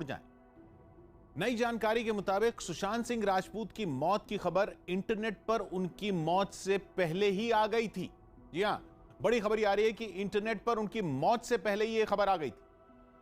जाएं। नई जानकारी के मुताबिक सुशांत सिंह राजपूत की मौत की खबर इंटरनेट पर उनकी मौत से पहले ही आ गई थी। जी हां, बड़ी खबर यह आ रही है कि इंटरनेट पर उनकी मौत से पहले ही यह खबर आ गई थी।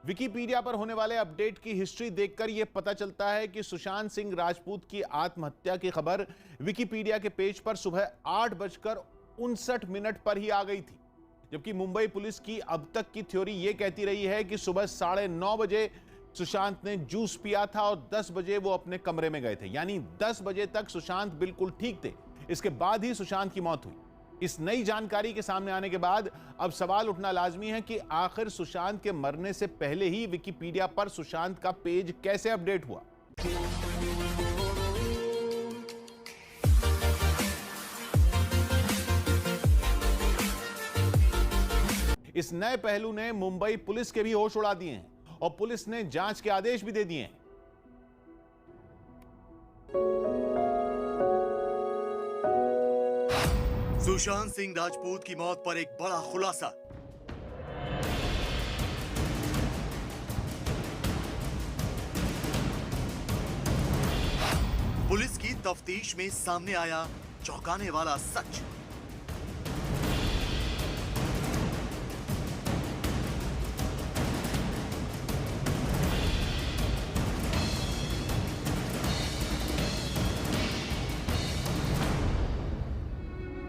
विकिपीडिया पर होने वाले अपडेट की हिस्ट्री देखकर यह पता चलता है कि सुशांत सिंह राजपूत की आत्महत्या की खबर विकिपीडिया के पेज पर सुबह 8:59 पर ही आ गई थी, जबकि मुंबई पुलिस की अब तक की थ्योरी यह कहती रही है कि सुबह 9:30 बजे सुशांत ने जूस पिया था और 10 बजे वो अपने कमरे में गए थे, यानी 10 बजे तक सुशांत बिल्कुल ठीक थे। इसके बाद ही सुशांत की मौत हुई। इस नई जानकारी के सामने आने के बाद अब सवाल उठना लाजमी है कि आखिर सुशांत के मरने से पहले ही विकिपीडिया पर सुशांत का पेज कैसे अपडेट हुआ। इस नए पहलू ने मुंबई पुलिस के भी होश उड़ा दिए हैं और पुलिस ने जांच के आदेश भी दे दिए हैं। सुशांत सिंह राजपूत की मौत पर एक बड़ा खुलासा। पुलिस की तफ्तीश में सामने आया चौंकाने वाला सच।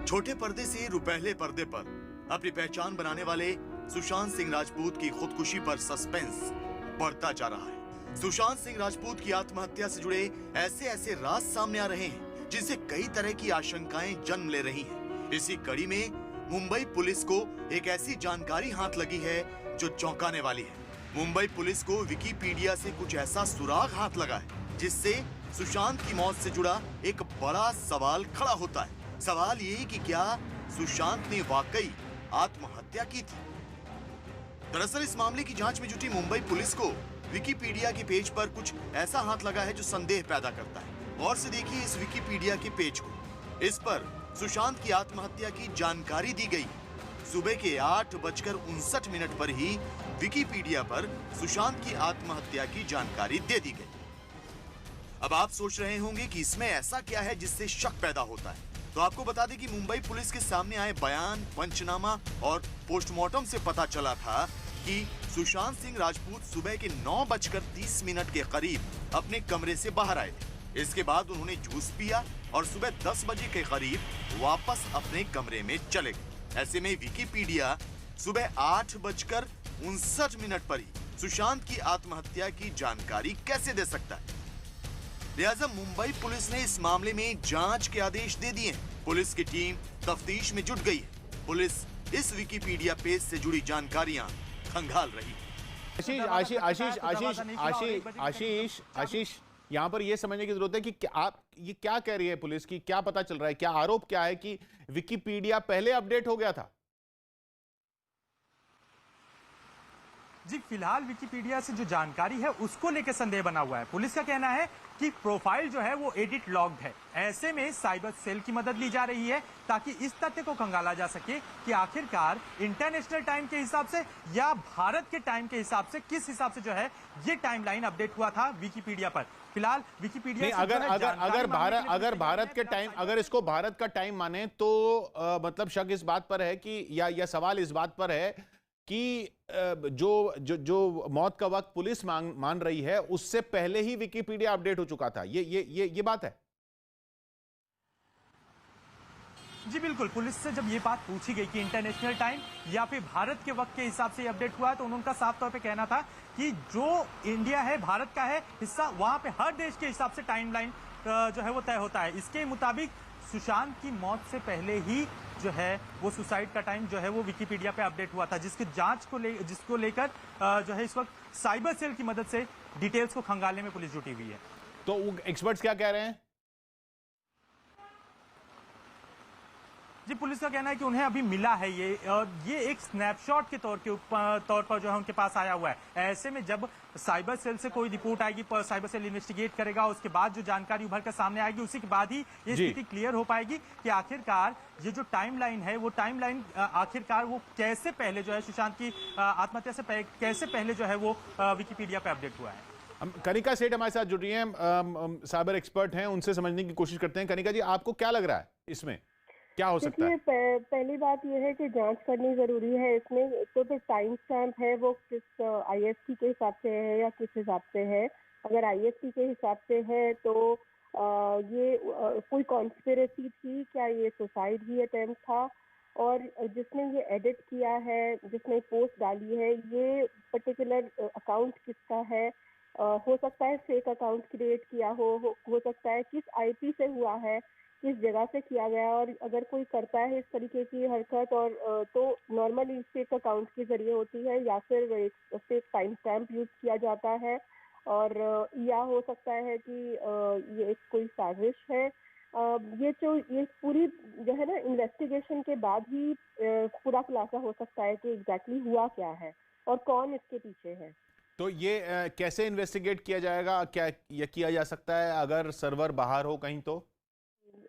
छोटे पर्दे से रुपहले पर्दे पर अपनी पहचान बनाने वाले सुशांत सिंह राजपूत की खुदकुशी पर सस्पेंस बढ़ता जा रहा है। सुशांत सिंह राजपूत की आत्महत्या से जुड़े ऐसे ऐसे राज सामने आ रहे हैं जिनसे कई तरह की आशंकाएं जन्म ले रही हैं। इसी कड़ी में मुंबई पुलिस को एक ऐसी जानकारी हाथ लगी है जो चौंकाने वाली है। मुंबई पुलिस को विकिपीडिया से कुछ ऐसा सुराग हाथ लगा है जिससे सुशांत की मौत से जुड़ा एक बड़ा सवाल खड़ा होता है। सवाल ये कि क्या सुशांत ने वाकई आत्महत्या की थी? दरअसल इस मामले की जांच में जुटी मुंबई पुलिस को विकिपीडिया के पेज पर कुछ ऐसा हाथ लगा है जो संदेह पैदा करता है। गौर से देखिए इस विकिपीडिया के पेज को। इस पर सुशांत की आत्महत्या की जानकारी दी गई। सुबह के 8:59 पर ही विकिपीडिया पर सुशांत की आत्महत्या की जानकारी दे दी गई। अब आप सोच रहे होंगे कि इसमें ऐसा क्या है जिससे शक पैदा होता है। तो आपको बता दें कि मुंबई पुलिस के सामने आए बयान, पंचनामा और पोस्टमार्टम से पता चला था कि सुशांत सिंह राजपूत सुबह के 9:30 के करीब अपने कमरे से बाहर आए थे। इसके बाद उन्होंने जूस पिया और सुबह 10 बजे के करीब वापस अपने कमरे में चले गए। ऐसे में विकिपीडिया सुबह 8:59 पर ही सुशांत की आत्महत्या की जानकारी कैसे दे सकता है? लिहाजा मुंबई पुलिस ने इस मामले में जांच के आदेश दे दिए हैं। पुलिस की टीम तफ्तीश में जुट गई है। पुलिस इस विकिपीडिया पेज से जुड़ी जानकारियां खंगाल रही है। आशीष, यहाँ पर यह समझने की जरूरत है कि आप ये क्या कह रही है पुलिस की, क्या पता चल रहा है, क्या आरोप क्या है कि विकिपीडिया पहले अपडेट हो गया था? जी फिलहाल विकिपीडिया से जो जानकारी है उसको लेकर संदेह बना हुआ है। पुलिस का कहना है कि प्रोफाइल जो है वो एडिट लॉग्ड है। ऐसे में साइबर सेल की मदद ली जा रही है ताकि इस तथ्य को खंगाला जा सके कि आखिरकार इंटरनेशनल टाइम के हिसाब से या भारत के टाइम के हिसाब से किस हिसाब से जो है ये टाइमलाइन अपडेट हुआ था विकिपीडिया पर। फिलहाल विकिपीडिया अगर भारत के टाइम, अगर इसको भारत का टाइम माने तो मतलब शक इस बात पर है कि या सवाल इस बात पर है कि जो मौत का वक्त पुलिस मान रही है उससे पहले ही विकिपीडिया अपडेट हो चुका था। ये बात है। जी बिल्कुल, पुलिस से जब ये बात पूछी गई कि इंटरनेशनल टाइम या फिर भारत के वक्त के हिसाब से अपडेट हुआ है तो उनका साफ तौर पे कहना था कि जो इंडिया है, भारत का है हिस्सा, वहां पे हर देश के हिसाब से टाइमलाइन जो है वो तय होता है। इसके मुताबिक सुशांत की मौत से पहले ही जो है वो सुसाइड का टाइम जो है वो विकिपीडिया पे अपडेट हुआ था, जिसकी जांच को जिसको लेकर जो है इस वक्त साइबर सेल की मदद से डिटेल्स को खंगालने में पुलिस जुटी हुई है। तो एक्सपर्ट्स क्या कह रहे हैं? जी पुलिस का कहना है कि उन्हें अभी मिला है ये एक स्नैपशॉट के तौर पर जो है उनके पास आया हुआ है। ऐसे में जब साइबर सेल से कोई रिपोर्ट आएगी, साइबर सेल इन्वेस्टिगेट करेगा, उसके बाद जो जानकारी उभर कर सामने आएगी उसी के बाद ही ये स्थिति क्लियर हो पाएगी कि आखिरकार ये जो टाइमलाइन है वो टाइमलाइन आखिरकार वो कैसे पहले जो है सुशांत की आत्महत्या से कैसे पहले जो है वो विकिपीडिया पे अपडेट हुआ है। हम कनिका सेठ हमारे साथ जुड़ रही हैं, साइबर एक्सपर्ट हैं, उनसे समझने की कोशिश करते हैं। कनिका जी, आपको क्या लग रहा है इसमें क्या हो सकता है? देखिए, पहली बात यह है कि जांच करनी ज़रूरी है इसमें। तो टाइम स्टैम्प है वो किस आईएसटी के हिसाब से है या किस हिसाब से है। अगर आईएसटी के हिसाब से है तो ये कोई कॉन्स्पिरेसी थी क्या, ये सुसाइड ही अटेम्प्ट था, और जिसने ये एडिट किया है, जिसने पोस्ट डाली है, ये पर्टिकुलर अकाउंट किसका है। हो सकता है फेक अकाउंट क्रिएट किया हो सकता है किस आईपी से हुआ है, किस जगह से किया गया है। और अगर कोई करता है इस तरीके की हरकत और तो नॉर्मली फेक अकाउंट के जरिए होती है, या फिर एक फेक टाइम स्टैम्प यूज किया जाता है, और या हो सकता है कि ये एक कोई साजिश है। ये पूरी जो है ना इन्वेस्टिगेशन के बाद ही पूरा खुलासा हो सकता है कि एग्जैक्टली हुआ क्या है और कौन इसके पीछे है। तो ये कैसे इन्वेस्टिगेट किया जाएगा, क्या ये किया जा सकता है अगर सर्वर बाहर हो कहीं? तो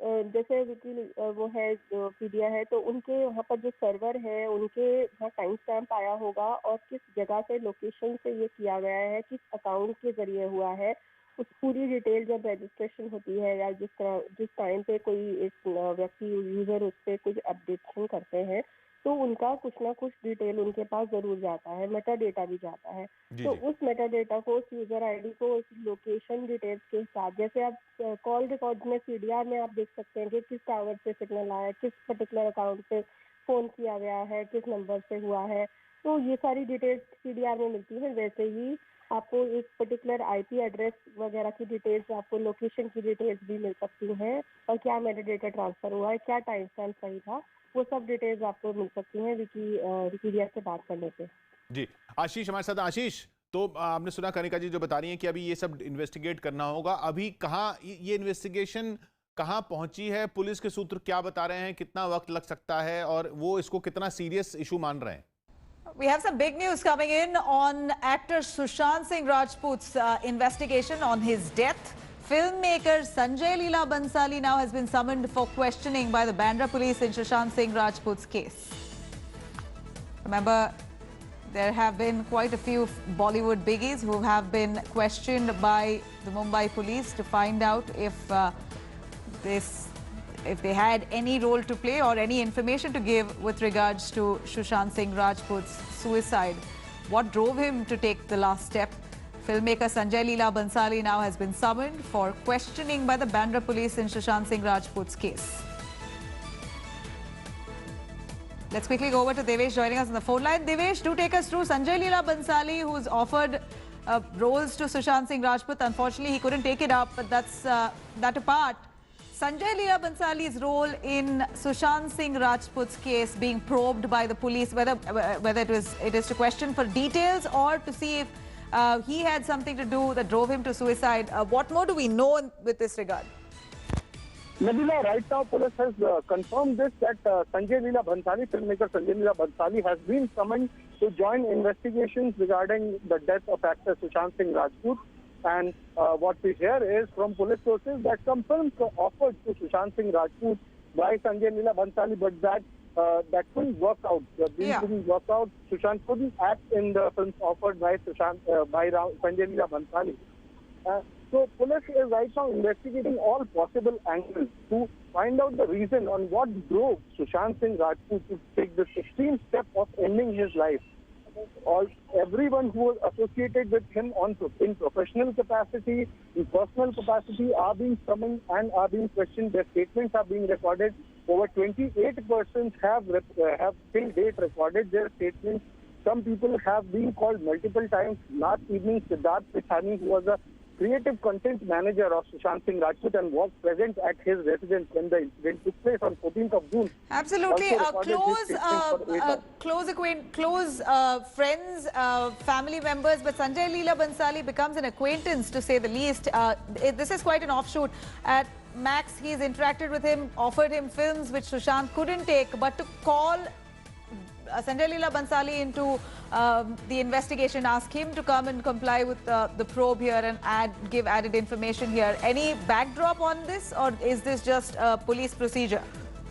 जैसे विकी वो है जो पीडिया है, तो उनके वहाँ पर जो सर्वर है उनके वहाँ टाइम स्टैम्प आया होगा और किस जगह से, लोकेशन से ये किया गया है, किस अकाउंट के जरिए हुआ है, उस पूरी डिटेल जब रजिस्ट्रेशन होती है या जिस टाइम पे कोई एक व्यक्ति यूजर उस पर कुछ अपडेशन करते हैं तो उनका कुछ ना कुछ डिटेल उनके पास जरूर जाता है, मेटा डेटा भी जाता है। तो उस मेटा डेटा को, उस यूजर आईडी को, उस लोकेशन डिटेल्स के साथ, जैसे आप कॉल रिकॉर्ड में सीडीआर में आप देख सकते हैं कि किस टावर से सिग्नल आया, किस पर्टिकुलर अकाउंट से फोन किया गया है, किस नंबर से हुआ है, तो ये सारी डिटेल्स सीडीआर में मिलती है। वैसे ही आपको एक पर्टिकुलर आईपी एड्रेस वगैरह की डिटेल्स, आपको लोकेशन की डिटेल्स भी मिल सकती हैं, और क्या मेटा डेटा ट्रांसफर हुआ है, क्या टाइम स्टैम्प सही था, वो सब डिटेल्स आपको मिल सकती हैं विकिपीडिया से बात करने पे। जी, आशीष हमारे साथ। आशीष, तो आपने सुना कनिका जी जो बता रही हैं कि अभी ये सब इन्वेस्टिगेट करना होगा। अभी कहाँ ये इन्वेस्टिगेशन कहाँ पहुंची है? पुलिस के सूत्र क्या बता रहे हैं? कितना वक्त लग सकता है और वो इसको कितना सीरियस इशू मान रहे हैं? We have some big news coming in on actor Sushant Singh Rajput's investigation on his death. Filmmaker Sanjay Leela Bhansali now has been summoned for questioning by the Bandra police in Sushant Singh Rajput's case. Remember, there have been quite a few Bollywood biggies who have been questioned by the Mumbai police to find out if they had any role to play or any information to give with regards to Sushant Singh Rajput's suicide. What drove him to take the last step? Filmmaker Sanjay Leela Bhansali now has been summoned for questioning by the Bandra police in Sushant Singh Rajput's case. Let's quickly go over to Devesh joining us on the phone line. Devesh, do take us through Sanjay Leela Bhansali, who's offered roles to Sushant Singh Rajput. Unfortunately, he couldn't take it up, but that's that apart. Sanjay Leela Bhansali's role in Sushant Singh Rajput's case being probed by the police, whether it is to question for details or to see if he had something to do that drove him to suicide. What more do we know with this regard? Nabila, right now police has confirmed this, that Sanjay Leela Bhansali, filmmaker Sanjay Leela Bhansali, has been summoned to join investigations regarding the death of actor Sushant Singh Rajput. And what we hear is from police sources that some films were offered to Sushant Singh Rajput by Sanjay Leela Bhansali, but that couldn't work out. The deal couldn't work out. Sushant couldn't act in the films offered by Sanjay Leela Bhansali. So police is right now investigating all possible angles to find out the reason on what drove Sushant Singh Rajput to take this extreme step of ending his life. Everyone who was associated with him in professional capacity, in personal capacity, are being summoned and are being questioned. Their statements are being recorded. Over 28 persons have till date recorded their statements. Some people have been called multiple times. Last evening, Siddharth Pithani, who was a creative content manager of Sushant Singh Rajput and was present at his residence when the incident took place on 14th of June. Absolutely. Close friends, family members, but Sanjay Leela Bhansali becomes an acquaintance, to say the least. This is quite an offshoot. At Max, he's interacted with him, offered him films which Sushant couldn't take, but to call Sanjay Leela Bhansali into the investigation, ask him to come and comply with the probe here and give added information here. Any backdrop on this, or is this just a police procedure?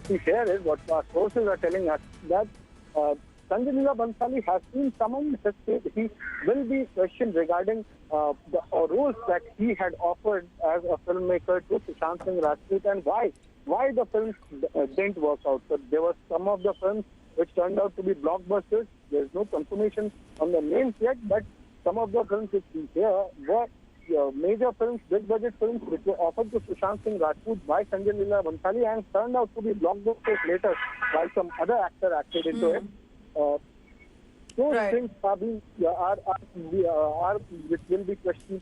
Here is what our sources are telling us, that Sanjay Leela Bhansali has been summoned. He will be questioned regarding the roles that he had offered as a filmmaker to Sushant Singh Rajput and why the films didn't work out. So there were some of the films which turned out to be blockbusters. There's no confirmation on the names yet, but some of the films which we hear were major films, big budget films, which were offered to Sushant Singh Rajput by Sanjay Leela Bhansali and turned out to be blockbusters later, while some other actor acted into it. Those Right. things are which will be questioned